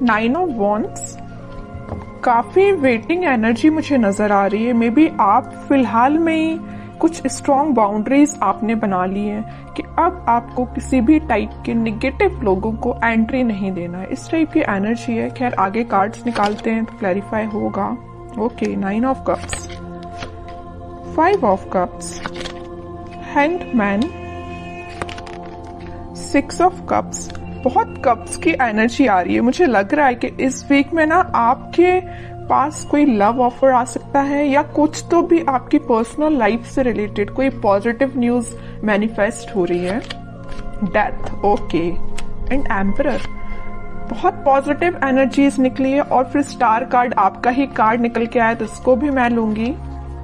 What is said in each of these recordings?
9 of wands, काफी waiting energy मुझे नजर आ रही है। मे बी आप फिलहाल में ही कुछ स्ट्रॉन्ग बाउंड्रीज आपने बना ली हैं कि अब आपको किसी भी टाइप के निगेटिव लोगों को एंट्री नहीं देना है, इस टाइप की एनर्जी है। खैर आगे कार्ड्स निकालते हैं तो क्लैरिफाई होगा। Okay, 9 of cups, 5 of cups, hanged man, 6 of cups. बहुत कप्स की एनर्जी आ रही है। मुझे लग रहा है कि इस वीक में ना आपके पास कोई लव ऑफर आ सकता है, या कुछ तो भी आपकी पर्सनल लाइफ से रिलेटेड कोई पॉजिटिव न्यूज मैनिफेस्ट हो रही है। डेथ, ओके, एंड एम्परर, बहुत पॉजिटिव एनर्जीज निकली है। और फिर स्टार कार्ड, आपका ही कार्ड निकल के आया, तो इसको भी मैं लूंगी।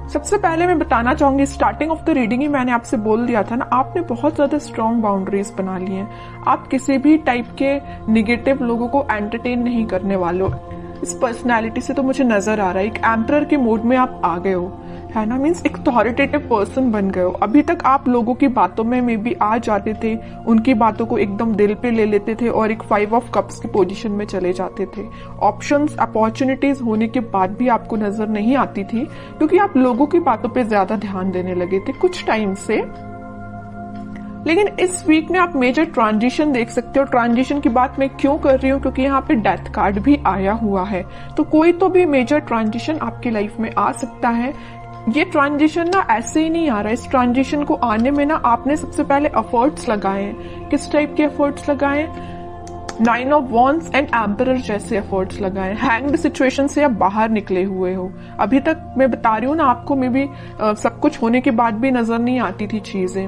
सबसे पहले मैं बताना चाहूंगी, स्टार्टिंग ऑफ द रीडिंग ही मैंने आपसे बोल दिया था ना, आपने बहुत ज्यादा स्ट्रॉन्ग बाउंड्रीज बना ली हैं। आप किसी भी टाइप के निगेटिव लोगों को एंटरटेन नहीं करने वाले हो। इस पर्सनैलिटी से तो मुझे नजर आ रहा है एक एम्परर के मोड में आप आ गए हो, है ना। मीन्स एक अथॉरिटेटिव पर्सन बन गए हो। अभी तक आप लोगों की बातों में मे बी आ जाते थे, उनकी बातों को एकदम दिल पे ले लेते थे और एक 5 ऑफ कप्स की पोजीशन में चले जाते थे। ऑप्शंस, अपॉर्चुनिटीज होने के बाद भी आपको नजर नहीं आती थी, क्योंकि आप लोगों की बातों पे ज्यादा ध्यान देने लगे थे कुछ टाइम से। लेकिन इस वीक में आप मेजर ट्रांजिशन देख सकते हो। ट्रांजिशन की बात मैं क्यों कर रही हूँ, क्योंकि यहाँ पे डेथ कार्ड भी आया हुआ है। तो कोई तो भी मेजर ट्रांजिशन आपकी लाइफ में आ सकता है। ये ट्रांजिशन ना ऐसे ही नहीं आ रहा है। इस ट्रांजिशन को आने में ना आपने सबसे पहले एफर्ट्स लगाए। किस टाइप के एफर्ट्स लगाए? 9 ऑफ वॉन्ड्स एंड एम्परर जैसे एफर्ट्स लगाए। हैंग्ड सिचुएशन से आप बाहर निकले हुए हो। अभी तक मैं बता रही हूँ ना आपको, मे बी सब कुछ होने के बाद भी नजर नहीं आती थी चीजें।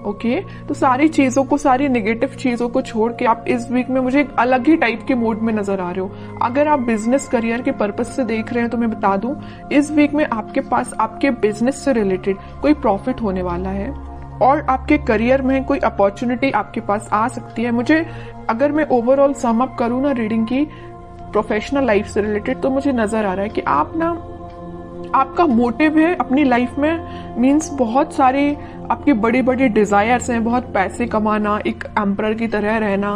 ओके, तो सारी चीजों को, सारी नेगेटिव चीजों को छोड़ के आप इस वीक में मुझे एक अलग ही टाइप के मूड में नजर आ रहे हो। अगर आप बिजनेस करियर के पर्पस से देख रहे हैं तो मैं बता दूं, इस वीक में आपके पास आपके बिजनेस से रिलेटेड कोई प्रॉफिट होने वाला है, और आपके करियर में कोई अपॉर्चुनिटी आपके पास आ सकती है। मुझे, अगर मैं ओवरऑल सम अप करूं ना रीडिंग की प्रोफेशनल लाइफ से रिलेटेड, तो मुझे नजर आ रहा है कि आप ना, आपका मोटिव है अपनी लाइफ में, मीन्स बहुत सारे आपके बड़े बड़े डिजायर्स हैं। बहुत पैसे कमाना, एक एम्परर की तरह रहना,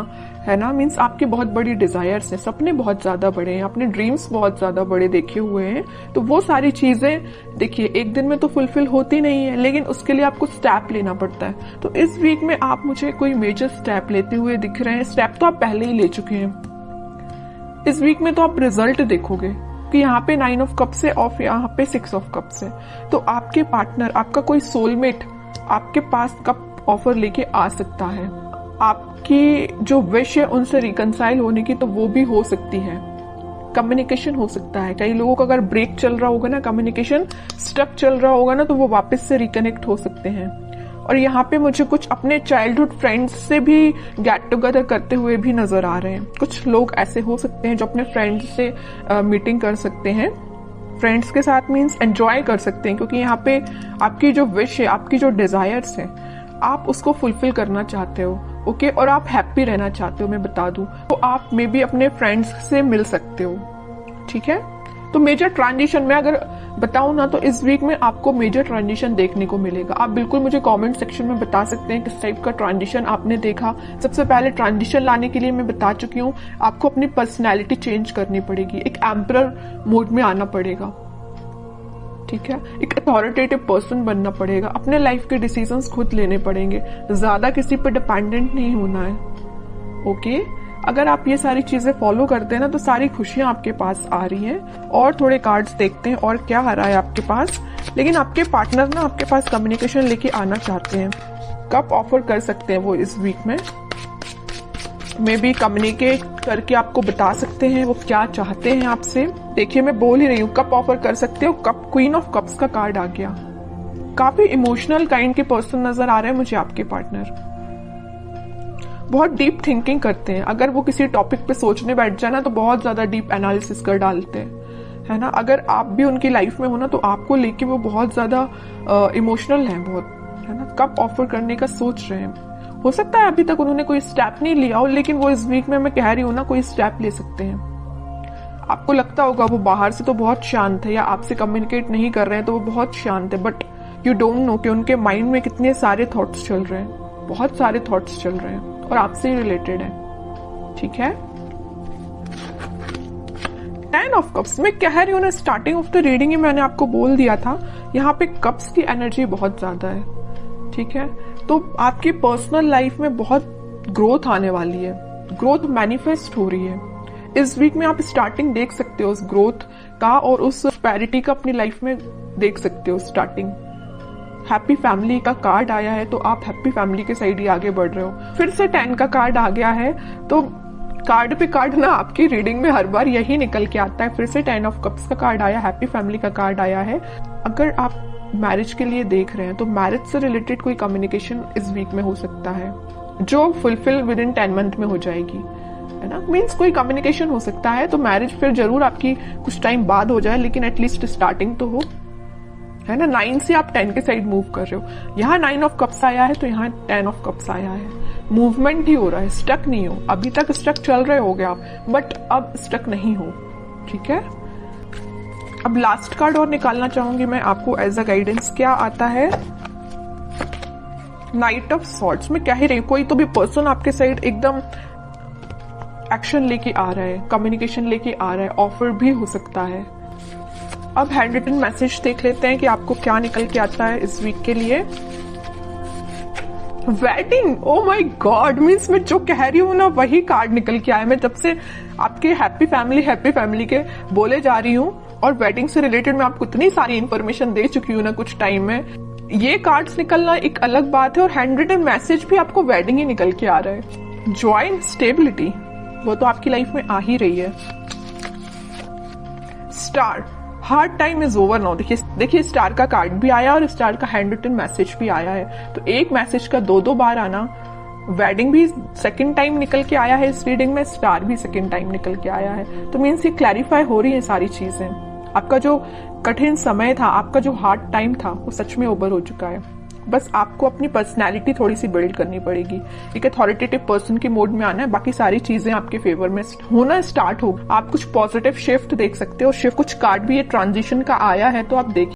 है ना। मीन्स आपके बहुत बड़ी डिजायर्स हैं, सपने बहुत ज्यादा बड़े हैं, अपने ड्रीम्स बहुत ज्यादा बड़े देखे हुए हैं। तो वो सारी चीजें देखिए एक दिन में तो फुलफिल होती नहीं है, लेकिन उसके लिए आपको स्टेप लेना पड़ता है। तो इस वीक में आप मुझे कोई मेजर स्टेप लेते हुए दिख रहे हैं। स्टेप तो आप पहले ही ले चुके हैं। इस वीक में तो आप रिजल्ट देखोगे कि यहाँ पे 9 ऑफ कप्स है और यहाँ पे 6 ऑफ कप्स है। तो आपके पार्टनर, आपका कोई सोलमेट आपके पास कप ऑफर लेके आ सकता है। आपकी जो विश है उनसे रिकंसाइल होने की, तो वो भी हो सकती है। कम्युनिकेशन हो सकता है। कई लोगों का अगर ब्रेक चल रहा होगा ना, कम्युनिकेशन स्टक चल रहा होगा ना, तो वो वापस से रिकनेक्ट हो सकते हैं। और यहाँ पे मुझे कुछ अपने चाइल्डहुड फ्रेंड्स से भी गेट टुगेदर करते हुए भी नजर आ रहे हैं। कुछ लोग ऐसे हो सकते हैं जो अपने फ्रेंड्स से मीटिंग कर सकते हैं। फ्रेंड्स के साथ मीन्स एंजॉय कर सकते हैं, क्योंकि यहाँ पे आपकी जो विश है, आपकी जो डिजायर्स है, आप उसको फुलफिल करना चाहते हो। ओके, और आप हैप्पी रहना चाहते हो, मैं बता दूं, तो आप मे बी अपने फ्रेंड्स से मिल सकते हो। ठीक है, तो मेजर ट्रांजिशन में अगर बताऊं ना, तो इस वीक में आपको मेजर ट्रांजिशन देखने को मिलेगा। आप बिल्कुल मुझे कमेंट सेक्शन में बता सकते हैं किस टाइप का ट्रांजिशन आपने देखा। सबसे पहले ट्रांजिशन लाने के लिए मैं बता चुकी हूँ, आपको अपनी पर्सनैलिटी चेंज करनी पड़ेगी, एक एम्परर मोड में आना पड़ेगा। ठीक है, एक अथॉरिटेटिव पर्सन बनना पड़ेगा, अपने लाइफ के डिसीजंस खुद लेने पड़ेंगे, ज्यादा किसी पर डिपेंडेंट नहीं होना है। ओके, अगर आप ये सारी चीजें फॉलो करते हैं ना, तो सारी खुशियां आपके पास आ रही हैं। और थोड़े कार्ड्स देखते हैं और क्या आ रहा है आपके पास। लेकिन आपके पार्टनर ना आपके पास कम्युनिकेशन लेके आना चाहते हैं। कब ऑफर कर सकते हैं वो इस वीक में, मे बी कम्युनिकेट करके आपको बता सकते हैं वो क्या चाहते हैं आपसे। देखिए मैं बोल ही रही हूँ, कब ऑफर कर सकते हो। कप, क्वीन ऑफ कप्स का कार्ड आ गया। काफी इमोशनल काइंड के पर्सन नजर आ रहे हैं मुझे आपके पार्टनर। बहुत डीप थिंकिंग करते हैं। अगर वो किसी टॉपिक पे सोचने बैठ जाए ना, तो बहुत ज्यादा डीप एनालिसिस कर डालते हैं, है ना। अगर आप भी उनकी लाइफ में हो ना, तो आपको लेके वो बहुत ज्यादा इमोशनल है, बहुत, है ना। कब ऑफर करने का सोच रहे हैं। हो सकता है अभी तक उन्होंने कोई स्टेप नहीं लिया हो, लेकिन वो इस वीक में, मैं कह रही हूँ ना, कोई स्टेप ले सकते हैं। आपको लगता होगा वो बाहर से तो बहुत शांत है, या आपसे कम्युनिकेट नहीं कर रहे हैं तो वो बहुत शांत है, बट यू डोंट नो कि उनके माइंड में कितने सारे थॉट्स चल रहे हैं। बहुत सारे थॉट्स चल रहे हैं और आपसे ही रिलेटेड है। ठीक है, 10 ऑफ कप्स, मैं कह रही हूँ ना, स्टार्टिंग ऑफ द रीडिंग ही मैंने आपको बोल दिया था, यहाँ पे कप्स की एनर्जी बहुत ज्यादा है, ठीक है। तो आपकी पर्सनल लाइफ में बहुत ग्रोथ आने वाली है, ग्रोथ मैनिफेस्ट हो रही है। इस वीक में आप स्टार्टिंग देख सकते हो उस ग्रोथ का, और उस प्रोस्पेरिटी का अपनी लाइफ में देख सकते हो स्टार्टिंग। हैप्पी फैमिली का कार्ड आया है, तो आप हैप्पी फैमिली के साइड ही आगे बढ़ रहे हो। फिर से 10 का कार्ड आ गया है, तो कार्ड पे कार्ड ना आपकी रीडिंग में हर बार यही निकल के आता है। फिर से 10 ऑफ कप्स का कार्ड आया, हैप्पी फैमिली का कार्ड आया है। अगर आप मैरिज के लिए देख रहे हैं तो मैरिज से रिलेटेड कोई कम्युनिकेशन इस वीक में हो सकता है, जो फुलफिल विद इन 10 मंथ में हो जाएगी, है ना। मीन्स कोई कम्युनिकेशन हो सकता है, तो मैरिज फिर जरूर आपकी कुछ टाइम बाद हो जाए, लेकिन एटलीस्ट स्टार्टिंग तो हो, है ना। 9 से आप 10 के साइड मूव कर रहे हो। यहाँ 9 ऑफ कप्स आया है, तो यहाँ 10 ऑफ कप्स आया है। मूवमेंट ही हो रहा है, स्टक नहीं हो। अभी तक स्टक चल रहे हो गया, बट अब स्टक नहीं हो, ठीक है। अब लास्ट कार्ड और निकालना चाहूंगी मैं आपको एज अ गाइडेंस। क्या आता है? Night of swords. मैं कह ही रही हूं, कोई तो भी पर्सन आपके साइड एकदम एक्शन लेके आ रहा है, कम्युनिकेशन लेके आ रहा है, ऑफर भी हो सकता है। अब हैंड रिटन मैसेज देख लेते हैं कि आपको क्या निकल के आता है इस वीक के लिए। Wedding, oh my God, means मैं जो कह रही हूँ ना वही कार्ड निकल के आया। मैं जब से आपके हैप्पी फैमिली के बोले जा रही हूँ, और वेडिंग से रिलेटेड मैं आपको इतनी सारी इंफॉर्मेशन दे चुकी हूँ ना कुछ टाइम में। ये कार्ड्स निकलना एक अलग बात है, और हैंड रिटन मैसेज भी आपको वेडिंग ही निकल के आ रहा है। जॉय एंड स्टेबिलिटी, वो तो आपकी लाइफ में आ ही रही है। Star, hard time is over now. देखिए स्टार का कार्ड भी आया और स्टार का हैंड रिटन मैसेज भी आया है, तो एक मैसेज का दो बार आना। वेडिंग भी सेकंड टाइम निकल के आया है इस रीडिंग में, स्टार भी सेकंड टाइम निकल के आया है। तो मीन्स ये क्लैरिफाई हो रही है सारी चीजें। आपका जो कठिन समय था, आपका जो हार्ड टाइम था, वो सच में ओवर हो चुका है। बस आपको अपनी पर्सनैलिटी थोड़ी सी बिल्ड करनी पड़ेगी, एक अथॉरिटेटिव पर्सन के मोड में आना है। बाकी सारी चीजें आपके फेवर में होना स्टार्ट हो। आप कुछ पॉजिटिव शिफ्ट देख सकते हो। शिफ्ट कुछ कार्ड भी ये ट्रांजिशन का आया है, तो आप देखिए।